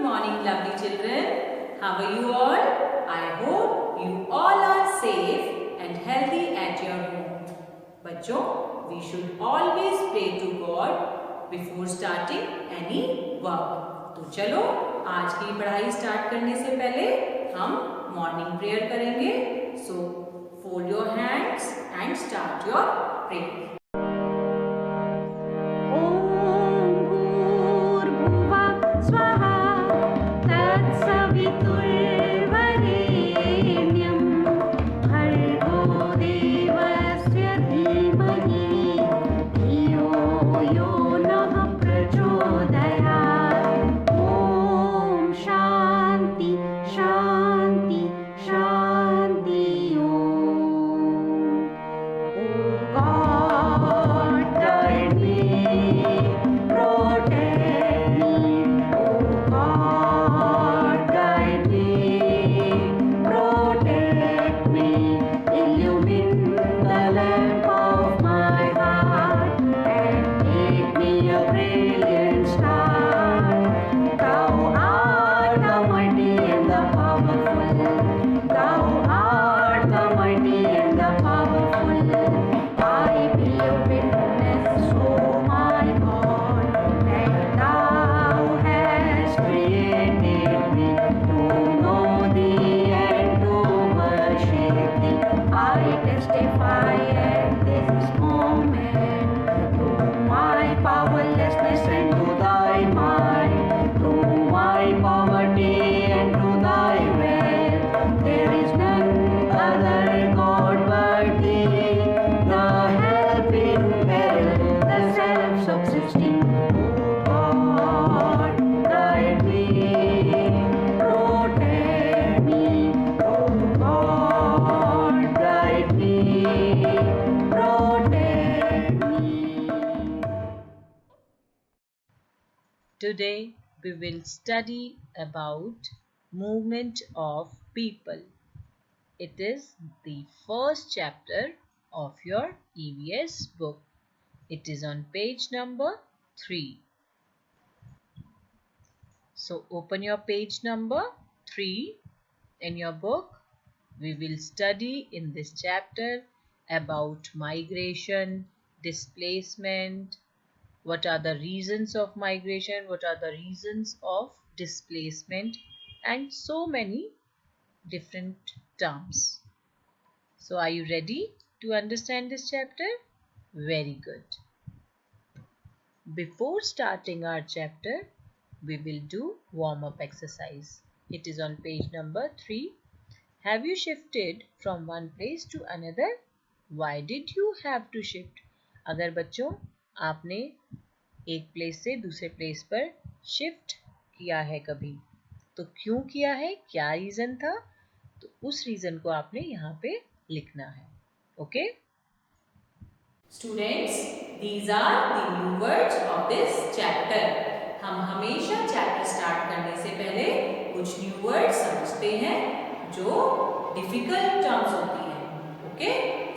morning, lovely children. How are you all? I hope you all are safe and healthy at your home. बच्चों, we should always pray to God before starting any work. तो चलो आज की पढ़ाई start करने से पहले हम मॉर्निंग प्रेयर करेंगे. So fold your hands and start your prayer. Today we will study about movement of people. It is the first chapter of your EVS book. It is on page number 3. So open your page number 3 in your book. We will study in this chapter about migration, displacement. What are the reasons of migration? What are the reasons of displacement? And so many different terms. So are you ready to understand this chapter? Very good. Before starting our chapter, we will do warm-up exercise. It is on page number 3. Have you shifted from one place to another? Why did you have to shift? अगर बच्चों आपने एक place से दूसरे place पर shift किया है कभी, तो क्यों किया है, क्या रीजन था, तो उस रीजन को आपने यहाँ पे लिखना है. Okay Students, these are the new words of this chapter. हम हमेशा चैप्टर स्टार्ट करने से पहले कुछ न्यू वर्ड्स समझते हैं जो डिफिकल्ट टर्म्स होती हैं. ओके,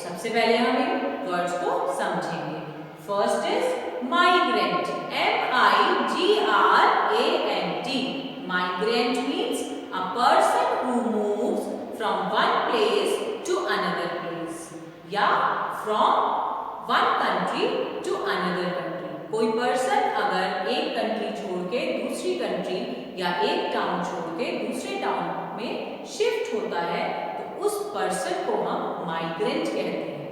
सबसे पहले हम इन वर्ड्स को समझेंगे. First is migrant. MIGRANT. Migrant means a person who moves from one place to another place या from one country to another country. कोई पर्सन अगर एक कंट्री छोड़ के दूसरी कंट्री या एक टाउन छोड़ के दूसरे टाउन में शिफ्ट होता है तो उस पर्सन को हम माइग्रेंट कहते हैं.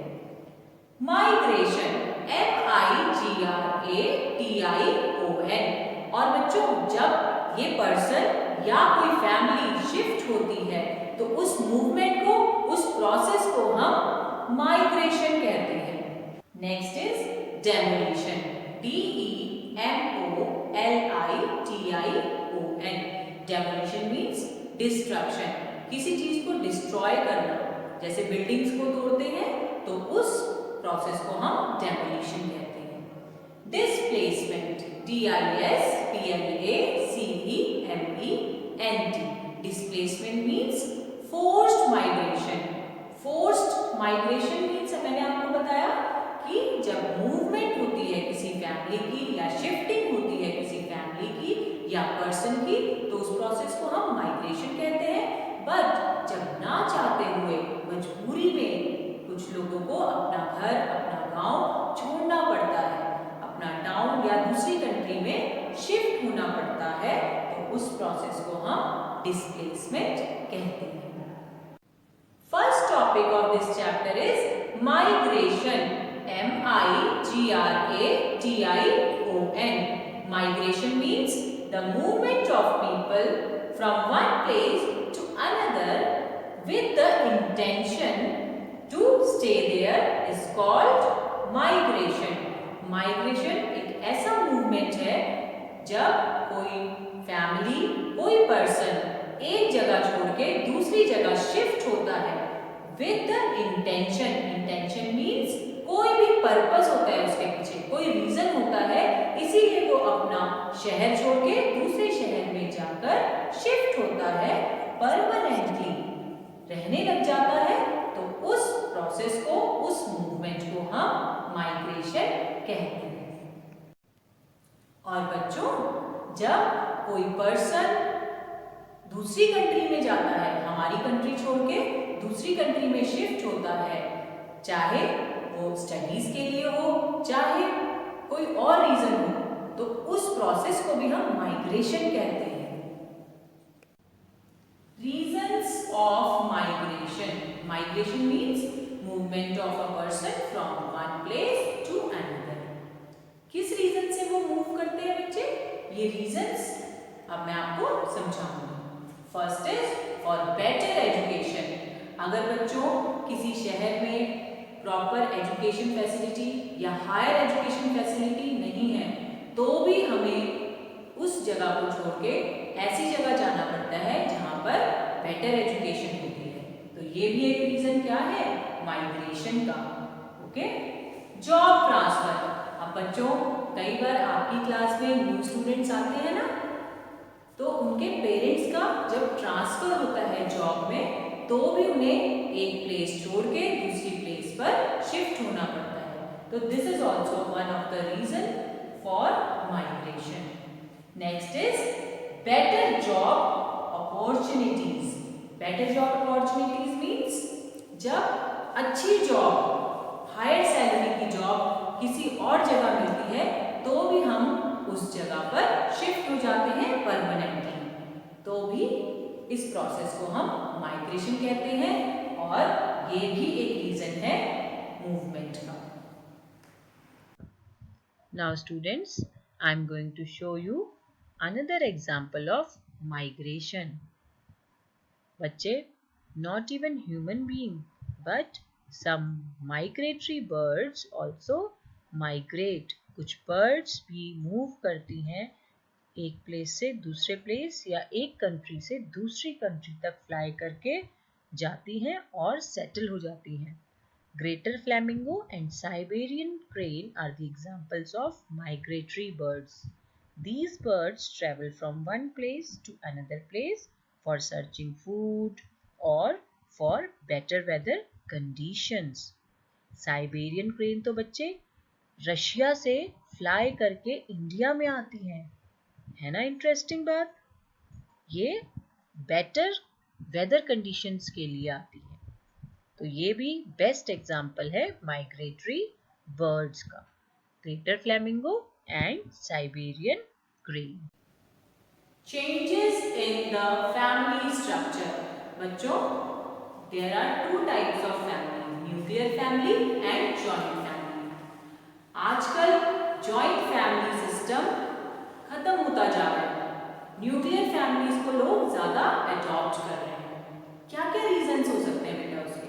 Migration MIGRATION. और बच्चों जब ये पर्सन या कोई फैमिली शिफ्ट होती है तो उस मूवमेंट को, उस प्रोसेस को हम माइग्रेशन कहते हैं. Next is demolition. DEMOLITION. Demolition means destruction. किसी चीज को डिस्ट्रॉय करना, जैसे बिल्डिंग्स को तोड़ते हैं तो उस प्रोसेस को हम डेमोलिशन कहते हैं. Displacement. DISPLACEMENT. Displacement means forced migration. Forced migration means मैंने आपको बताया कि जब मूवमेंट होती है किसी फैमिली की या शिफ्टिंग होती है किसी फैमिली की या पर्सन की, तो उस प्रोसेस को हम माइग्रेशन कहते हैं। बट जब ना चाहते हुए मजबूरी में कुछ लोगों को अपना घर, अपना गांव छोड़ना पड़ता है, अपना टाउन या दूसरी कंट्री में शिफ्ट होना पड़ता है, तो उस प्रोसेस को हम डिस्प्लेसमेंट कहते हैं। First topic of this chapter is migration. MIGRATION. Migration means the movement of people from one place to another with the intention to stay there is called migration. Migration एक ऐसा movement है जब कोई family, कोई person एक जगह छोड़ के दूसरी जगह शिफ्ट होता है with the intention. Intention means कोई भी पर्पस होता है उसके पीछे, कोई रीजन होता है, इसीलिए वो अपना शहर छोड़ के दूसरे शहर में जाकर शिफ्ट होता है, परमानेंटली रहने लग जाता है, तो उस प्रोसेस को, उस मूवमेंट को हम माइग्रेशन कहते हैं। और बच्चों, जब कोई पर्सन दूसरी कंट्री में जाता है, हमारी कंट्री छोड़ के दूसरी कंट्री में शिफ्ट होता है, चाहे वो स्टडीज के लिए हो, चाहे कोई और रीजन हो, तो उस प्रोसेस को भी हम माइग्रेशन कहते हैं। Reasons of migration. Migration means movement of a person from one place to another. किस रीजन से वो मूव करते हैं बच्चे? ये रीजंस अब मैं आपको समझाऊंगी। First is for better education. अगर बच्चों किसी शहर में प्रॉपर एजुकेशन फैसिलिटी या हायर एजुकेशन फैसिलिटी नहीं है, तो भी हमें उस जगह को छोड़ के ऐसी जगह जाना पड़ता है जहाँ पर बेटर एजुकेशन होती है। तो ये भी एक रीजन क्या है? माइग्रेशन का। Okay, job transfer. अब बच्चों, कई बार आपकी क्लास में न्यू स्टूडेंट्स आते हैं ना, तो उनके पेरेंट्स का जब ट्रांसफर होता है जॉब में, तो भी उन्हें एक प्लेस छोड़ के दूसरी प्लेस पर शिफ्ट होना पड़ता है। तो this is also one of the reason for migration. Next is better job opportunities. Better job opportunities means जब अच्छी जॉब, हायर सैलरी की जॉब किसी और जगह मिलती है, तो भी हम उस जगह पर शिफ्ट हो जाते हैं परमानेंटली, तो भी इस प्रोसेस को हम माइग्रेशन कहते हैं, और ये भी एक रीजन है मूवमेंट का। Now students, I am going to show you another example of migration. बच्चे, not even human being but some migratory birds also migrate. कुछ birds भी move करती हैं, एक प्लेस से दूसरे प्लेस या एक कंट्री से दूसरी कंट्री तक फ्लाई करके जाती हैं और सेटल हो जाती हैं। Greater flamingo and Siberian crane are the examples of migratory birds. These birds travel from one place to another place for searching food or for better weather conditions. Siberian crane तो बच्चे Russia से fly करके India में आती हैं, है ना interesting बात। ये बेटर वेदर कंडीशंस के लिए आती है, तो ये भी बेस्ट एग्जांपल है माइग्रेटरी बर्ड्स का, greater flamingo and Siberian crane. Changes in the family structure. बच्चों, there are two types of family, nuclear family and joint family. आजकल जॉइंट फैमिली सिस्टम खत्म होता जा रहा है, न्यूक्लियर फैमिलीज को लोग ज्यादा अडॉप्ट कर रहे हैं। क्या क्या रीजंस हो सकते हैं बेटा उसके?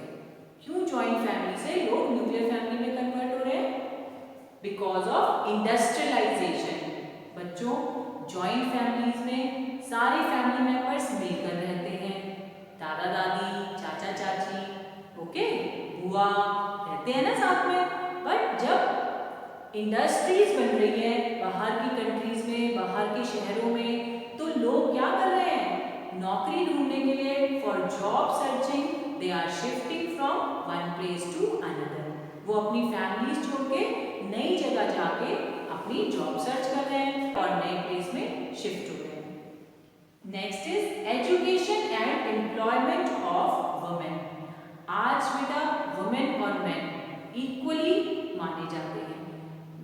क्यों जॉइंट फैमिली से लोग न्यूक्लियर फैमिली में कन्वर्ट हो रहे हैं? Because of industrialization. बच्चों, जॉइंट फैमिलीज में सारे फैमिली मेंबर्स मिलकर रहते हैं, दादा दादी, चाचा चाची, ओके, बुआ रहते हैं ना साथ में। बट जब इंडस्ट्रीज बन रही है बाहर की कंट्रीज में, बाहर के शहरों में, तो लोग क्या कर रहे हैं? नौकरी ढूंढने के लिए, for job searching, they are shifting from one place to another. वो अपनी फैमिलीज छोड़ के नई जगह जाके अपनी जॉब सर्च कर रहे हैं और नए प्लेस में शिफ्ट हो रहे हैं। Next is education and employment of women. आज बेटा वुमेन और मेन इक्वली माने जाते हैं।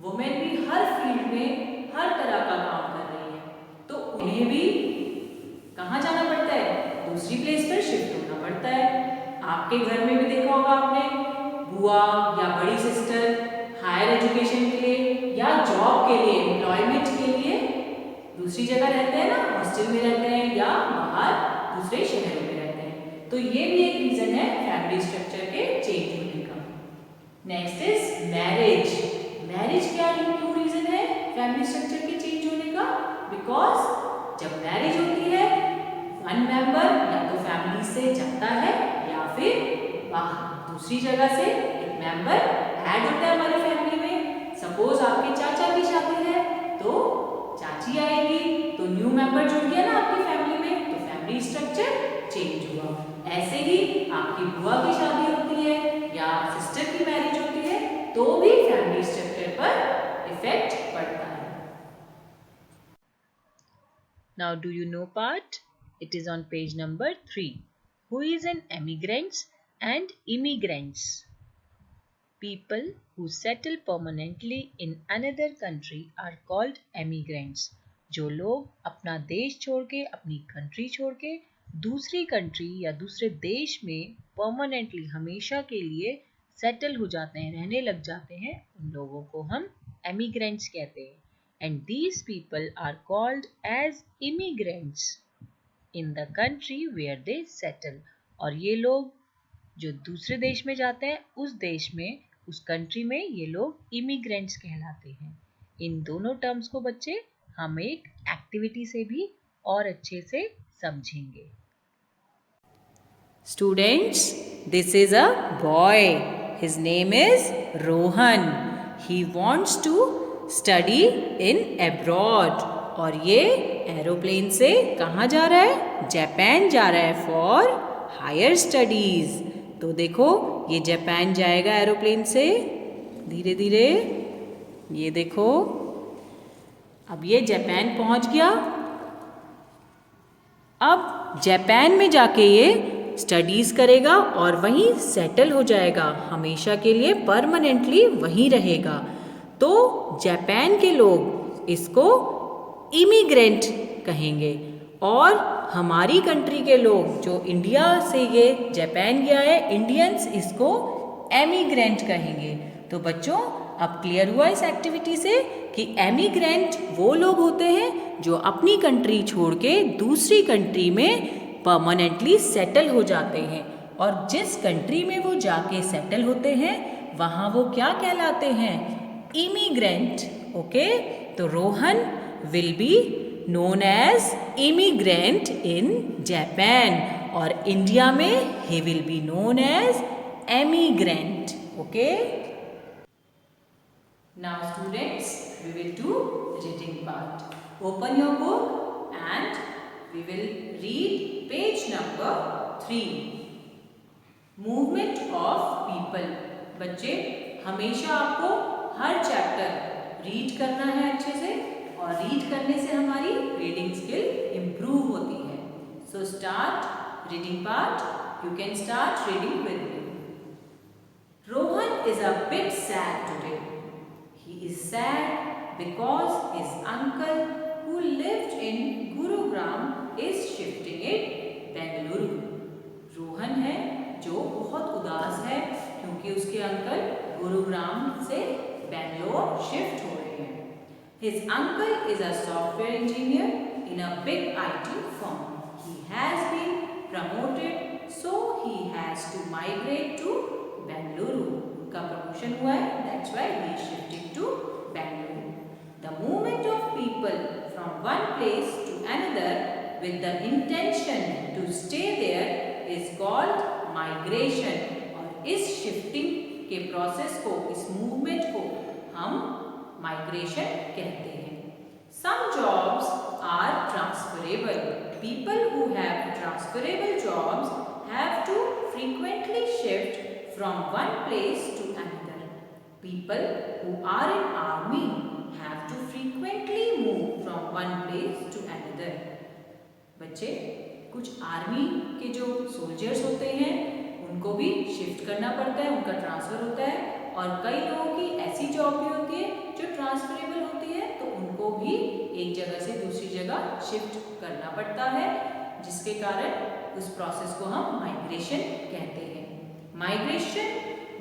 वुमेन भी हर फील्ड में हर तरह का काम कर रही है, तो उन्हें भी कहाँ जाना पड़ता है, दूसरी प्लेस पर शिफ्ट होना पड़ता है। आपके घर में भी देखा होगा आपने, बुआ या बड़ी सिस्टर हायर एजुकेशन के लिए या जॉब के लिए, एम्प्लॉयमेंट के लिए दूसरी जगह रहते हैं ना, हॉस्टल में रहते हैं या बाहर दूसरे शहरों में रहते हैं। तो ये भी एक रीजन है फैमिली स्ट्रक्चर के चेंज होने का। Next is marriage. मैरिज क्या क्यों रीजन है फैमिली स्ट्रक्चर के चेंज होने का? बिकॉज जब मैरिज होती है वन मेंबर या तो फैमिली से जाता है या फिर दूसरी जगह से एक मेंबर ऐड होता है हमारी फैमिली में। सपोज आपके चाचा की शादी है तो चाची आएगी, तो न्यू मेंबर जुड़ गया ना आपकी फैमिली में, तो फैमिली स्ट्रक्चर चेंज हुआ। ऐसे ही आपकी बुआ की शादी होती है या सिस्टर की मैरिज होती है तो भी फैमिली स्ट्रक्चर पर इफेक्ट पड़ता है। Now do you know part? It is on page number 3. Who is an emigrants and immigrants? People who settle permanently in another country are called emigrants. जो लोग अपना देश छोड़ के, अपनी कंट्री छोड़ के दूसरी कंट्री या दूसरे देश में परमानेंटली हमेशा के लिए सेटल हो जाते हैं, रहने लग जाते हैं, उन लोगों को हम एमिग्रेंट्स कहते हैं। And these people are called as immigrants in the country where they settle. और ये लोग जो दूसरे देश में जाते हैं, उस देश में, उस कंट्री में ये लोग इमिग्रेंट्स कहलाते हैं। इन दोनों टर्म्स को बच्चे हम एक एक्टिविटी से भी और अच्छे से समझेंगे। Students, this is a boy. His name is Rohan. He wants to study in abroad. और ये एरोप्लेन से कहाँ जा रहा है? जापान जा रहा है फॉर हायर स्टडीज। तो देखो ये जापान जाएगा एरोप्लेन से धीरे धीरे। ये देखो अब ये जापान पहुंच गया। अब जापान में जाके ये स्टडीज़ करेगा और वहीं सेटल हो जाएगा, हमेशा के लिए परमानेंटली वहीं रहेगा। तो जापान के लोग इसको इमिग्रेंट कहेंगे और हमारी कंट्री के लोग जो इंडिया से ये जापान गया है, इंडियंस इसको एमिग्रेंट कहेंगे। तो बच्चों अब क्लियर हुआ इस एक्टिविटी से कि एमिग्रेंट वो लोग होते हैं जो अपनी कंट्री छोड़ के दूसरी कंट्री में परमानेंटली सेटल हो जाते हैं। और जिस कंट्री में वो जाके सेटल होते हैं वहाँ वो क्या कहलाते हैं? इमिग्रेंट। ओके, तो Rohan will be known as immigrant in Japan और इंडिया में he will be known as emigrant. Okay? Now students, we will do reading part. Open your book and we will read page number 3. Movement of people. बच्चे हमेशा आपको हर chapter read करना है अच्छे से और रीड करने से हमारी रीडिंग स्किल इम्प्रूव होती है। So start reading part. You can start reading with me. Rohan is a bit sad today. He is sad because his uncle who lived in Gurugram is shifting it Bengaluru. Rohan है जो बहुत उदास है क्योंकि उसके अंकल गुरुग्राम से बेंगलोर शिफ्ट हो रहे हैं। His uncle is a software engineer in a big IT firm. He has been promoted, so he has to migrate to Bengaluru. उनका promotion हुआ है, that's why he is shifting to Bengaluru. The movement of people from one place to another with the intention to stay there is called migration. और इस shifting के process को, इस movement को हम माइग्रेशन कहते हैं। Some jobs are transferable. People who have transferable jobs have to frequently shift from one place to another. People who are in army have to frequently move from one place to another. बच्चे कुछ army के जो soldiers होते हैं उनको भी shift करना पड़ता है, उनका ट्रांसफ़र होता है। और कई लोगों की ऐसी जॉब भी होती है जो ट्रांसफरेबल होती है, तो उनको भी एक जगह से दूसरी जगह शिफ्ट करना पड़ता है, जिसके कारण उस प्रोसेस को हम माइग्रेशन कहते हैं। Migration,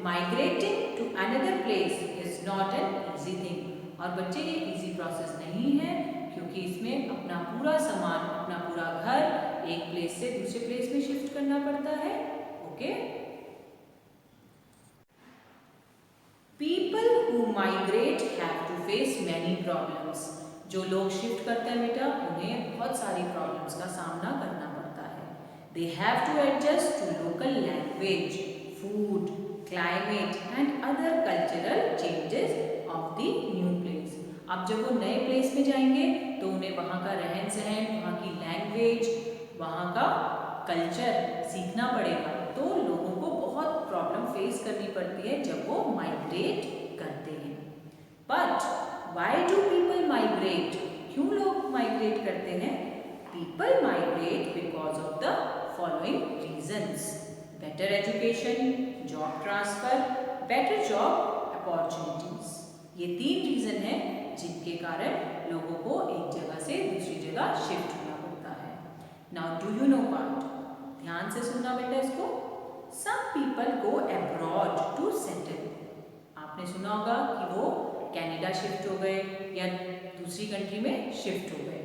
migrating to another place is not an easy thing. और बच्चे ये ईजी प्रोसेस नहीं है, क्योंकि इसमें अपना पूरा सामान, अपना पूरा घर एक प्लेस से दूसरे प्लेस में शिफ्ट करना पड़ता है। Okay, people who migrate have to face many problems. जो लोग शिफ्ट करते हैं बेटा, उन्हें बहुत सारी प्रॉब्लम्स का सामना करना पड़ता है। They have to adjust to local language, food, climate and other cultural changes of the new place. अब जब वो नए प्लेस में जाएंगे तो उन्हें वहाँ का रहन सहन, वहाँ की लैंग्वेज, वहाँ का कल्चर सीखना पड़ेगा। तो लोगों को बहुत प्रॉब्लम फेस करनी पड़ती है जब वो माइग्रेट करते हैं। But why do people migrate? क्यों लोग माइग्रेट करते हैं? People migrate because of the following reasons: better education, job transfer, better job opportunities. ये 3 रीजन हैं जिनके कारण लोगों को एक जगह से दूसरी जगह शिफ्ट होना पड़ता है। Now do you know part? ध्यान से सुनना बेटा इसको। Some people go abroad to settle. आपने सुना होगा कि वो कनाडा शिफ्ट हो गए या दूसरी कंट्री में शिफ्ट हो गए।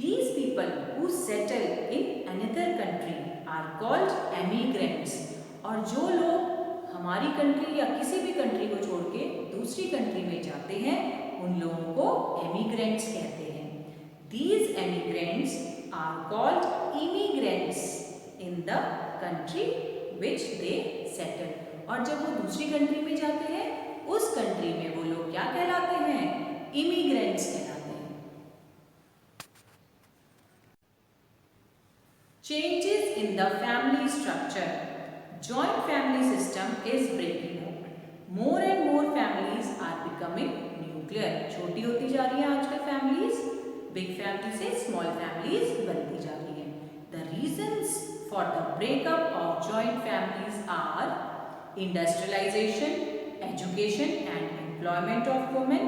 These people who settle in another country are called emigrants. और जो लोग हमारी कंट्री या किसी भी कंट्री को छोड़ के दूसरी कंट्री में जाते हैं, उन लोगों को एमिग्रेंट्स कहते हैं। These emigrants are called immigrants in the country which they settle. और जब वो दूसरी कंट्री में जाते हैं, उस कंट्री में वो लोग क्या कहलाते हैं? इमिग्रेंट्स कहलाते हैं। Changes in the family structure. Joint family system is breaking up. More and more families are becoming nuclear. छोटी होती जा रही हैं आजकल फैमिलीज, बिग फैमिली से स्मॉल फैमिलीज बनती जा रही हैं। The reasons for the breakup of joint families are industrialization, education and employment of women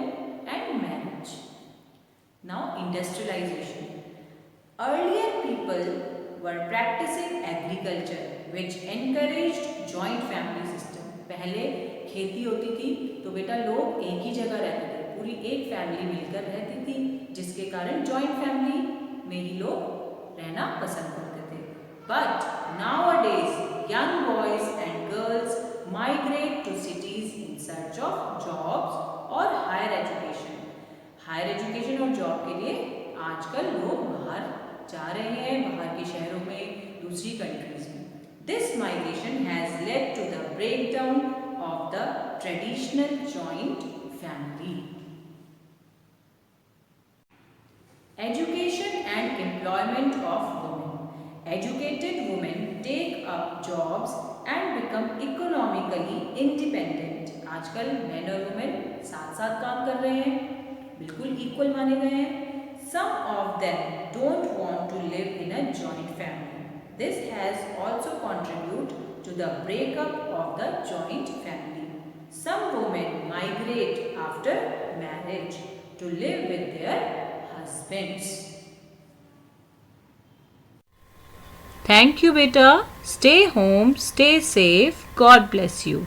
and marriage. Now industrialization. Earlier people were practicing agriculture which encouraged joint family system. पहले खेती होती थी तो बेटा लोग एक ही जगह रहते थे, पूरी एक फैमिली मिलकर रहती थी, जिसके कारण जॉइंट फैमिली में ही लोग रहना पसंद करते थे। But nowadays young boys and girls migrate to cities in search of jobs और higher education. हायर एजुकेशन और जॉब के लिए आजकल लोग बाहर जा रहे हैं, बाहर के शहरों में, दूसरी कंट्रीज में। This migration has led to the breakdown of the traditional joint family. Education and employment of women. Educated women take up jobs and become economically independent. आजकल men और women साथ साथ काम कर रहे हैं, बिल्कुल इक्वल माने गए हैं। Some of them don't want to live in a joint family. This has also contributed to the breakup of the joint family. Some women migrate after marriage to live with their husbands. Thank you, beta. Stay home, stay safe. God bless you.